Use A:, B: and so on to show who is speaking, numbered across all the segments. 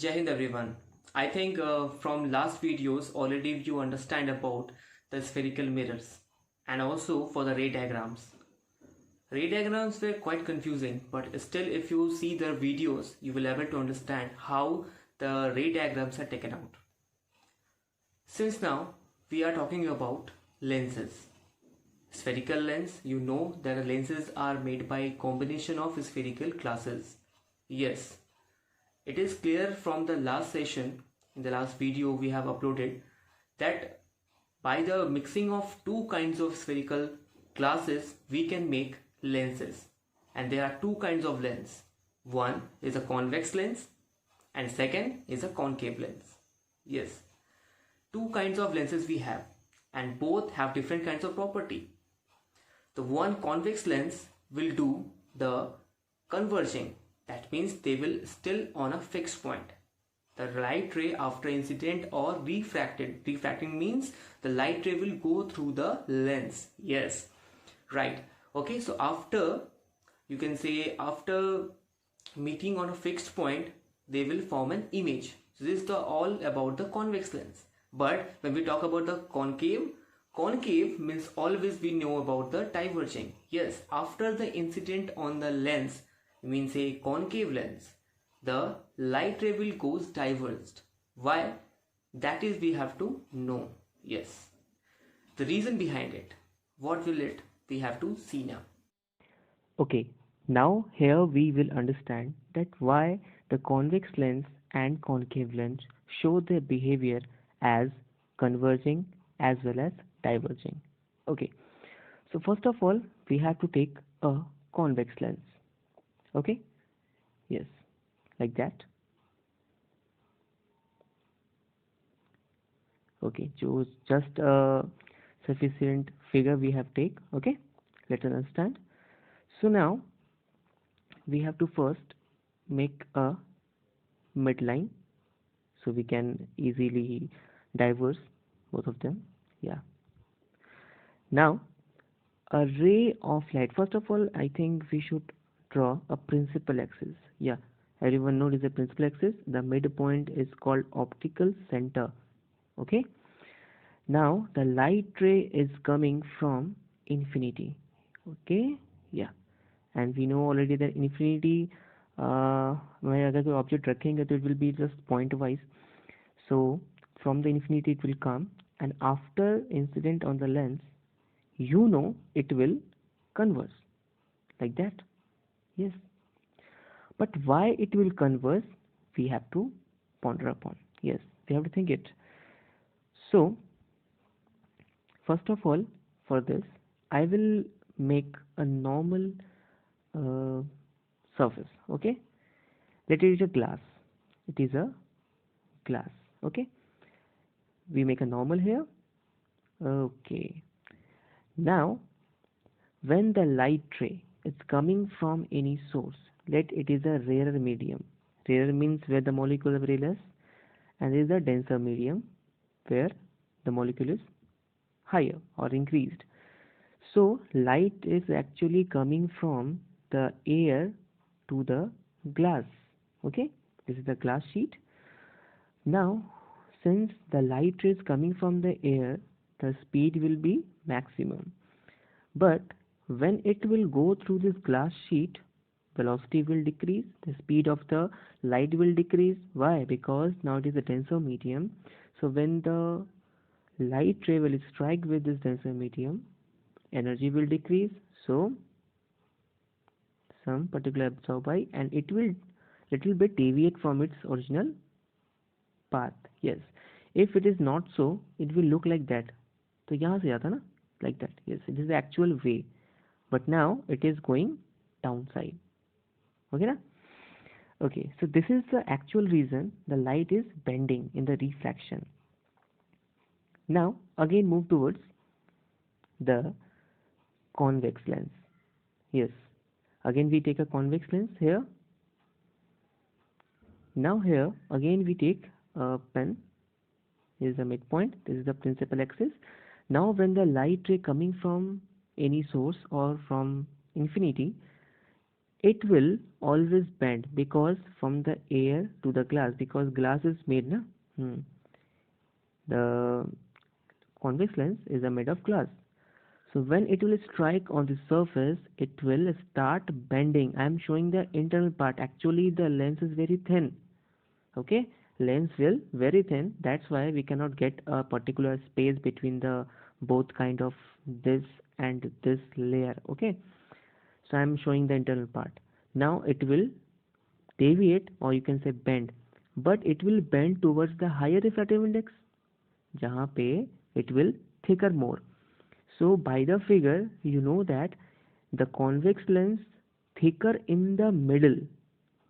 A: Jai Hind everyone. I think from last videos already you understand about the spherical mirrors and also for the ray diagrams. Ray diagrams were quite confusing, but still if you see the videos you will able to understand how the ray diagrams are taken out. Since now we are talking about lenses. Spherical lens, you know that lenses are made by a combination of spherical classes. Yes, it is clear from the last session, in the last video we have uploaded, that by the mixing of two kinds of spherical glasses we can make lenses. And there are two kinds of lens. One is a convex lens and second is a concave lens. Yes, two kinds of lenses we have and both have different kinds of property. The one convex lens will do the converging. That means they will still on a fixed point. The light ray after incident or refracted. Refracting means the light ray will go through the lens. Yes, right. Okay, so after, you can say after meeting on a fixed point, they will form an image. So this is all about the convex lens. But when we talk about the concave, concave means always we know about the diverging. Yes, after the incident on the lens, means a concave lens, the light ray will goes diverged. Why? That is we have to know. Yes, the reason behind it, what will it, we have to see now.
B: Okay, now here we will understand that why the convex lens and concave lens show their behavior as converging as well as diverging. Okay, so first of all, we have to take a convex lens. Okay, yes, like that. Okay, choose just a sufficient figure we have take. Okay, let us understand. So now we have to first make a midline so we can easily diverse both of them. Yeah, now a ray of light, first of all I think we should draw a principal axis. Yeah, everyone knows is a principal axis. The midpoint is called optical center. Okay, now the light ray is coming from infinity. Okay, yeah, and we know already that infinity में अगर कोई object रखेंगे तो it will be just point wise. So from the infinity it will come, and after incident on the lens, you know it will converge like that. Yes, but why it will converge, we have to ponder upon. Yes, we have to think it. So first of all, for this I will make a normal uh, surface. Okay, let it is a glass. It is a glass. Okay, we make a normal here. Okay, now when the light ray is coming from any source, let it is a rarer medium. Rarer means where the molecule is very less, and there is a denser medium where the molecule is higher or increased. So light is actually coming from the air to the glass. Okay, this is the glass sheet. Now, since the light ray is coming from the air, the speed will be maximum. But when it will go through this glass sheet, velocity will decrease, the speed of the light will decrease. Why? Because now it is a denser medium. So when the light ray will strike with this denser medium, energy will decrease. So some particular absorb by, and it will little bit deviate from its original path. Yes, if it is not so, it will look like that. तो यहाँ से आता ना, like that. Yes, it is the actual way, but now it is going downside. Okay na? Okay, so this is the actual reason the light is bending in the refraction. Now again move towards the convex lens. Yes, again we take a convex lens here. Now here again we take a pen. This is the midpoint, this is the principal axis. Now when the light ray coming from any source or from infinity, it will always bend, because from the air to the glass, because glass is made na, the convex lens is made of glass. So when it will strike on the surface, it will start bending. I am showing the internal part. Actually, the lens is very thin. Okay, lens will very thin. That's why we cannot get a particular space between the both kind of this and this layer. Okay, so I am showing the internal part. Now it will deviate, or you can say bend, but it will bend towards the higher refractive index, जहाँ पे it will thicker more. So by the figure you know that the convex lens thicker in the middle,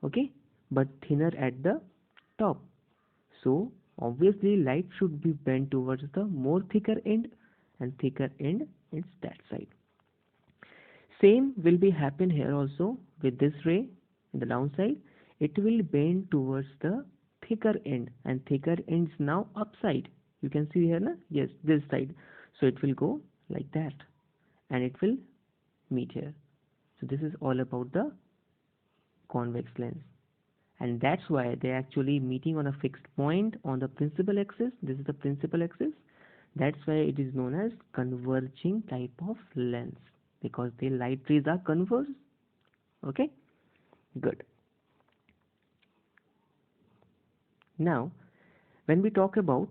B: okay, but thinner at the top. So obviously light should be bent towards the more thicker end, and thicker end is that side. Same will be happen here also with this ray in the downside. It will bend towards the thicker end, and thicker ends now upside. You can see here, na? Yes, this side. So it will go like that, and it will meet here. So this is all about the convex lens, and that's why they're actually meeting on a fixed point on the principal axis. This is the principal axis. That's why it is known as converging type of lens, because the light rays are converged. Okay, good. Now when we talk about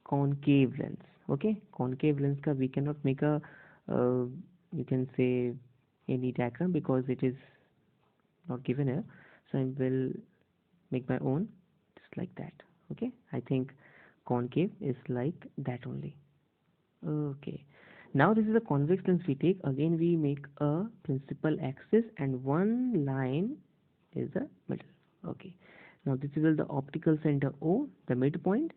B: concave lens, okay, concave lens ka we cannot make a you can say any diagram, because it is not given here. So I will make my own, just like that. Okay, I think concave is like that only. Okay, now this is a convex lens we take. Again we make a principal axis, and one line is the middle. Okay, now this is the optical center O, the midpoint.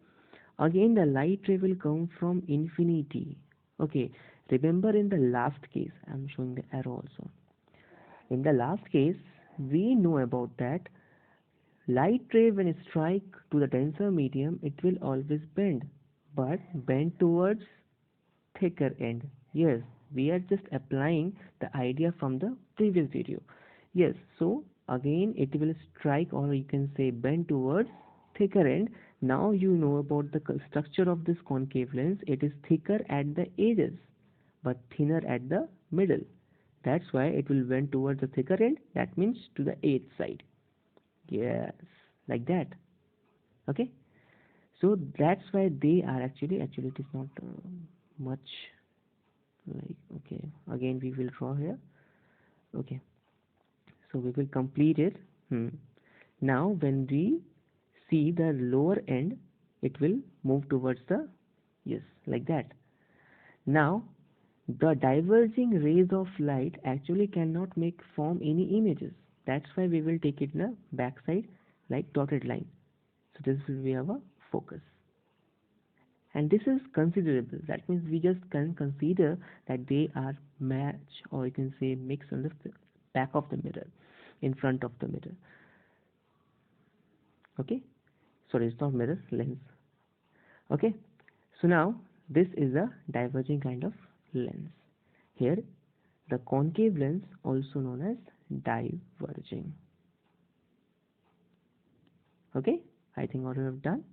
B: Again the light ray will come from infinity. Okay, remember in the last case, I am showing the arrow also. In the last case we know about that light ray when it strike to the denser medium, it will always bend, but bend towards thicker end. Yes, we are just applying the idea from the previous video. Yes, so again it will strike, or you can say bend towards thicker end. Now you know about the structure of this concave lens. It is thicker at the edges but thinner at the middle. That's why it will bend towards the thicker end, that means to the edge side. Yes, like that. Okay, so that's why they are actually it is not much like. Okay, again we will draw here. Okay, so we will complete it. Now when we see the lower end, it will move towards the, yes, like that. Now the diverging rays of light actually cannot make form any images. That's why we will take it in the back side like dotted line. So this will be our focus, and this is considerable. That means we just can consider that they are match, or you can say mix on the back of the mirror, in front of the mirror. Okay, sorry, it's not mirror, lens. Okay, so now this is a diverging kind of lens. Here the concave lens, also known as diverging. Okay, I think what we have done.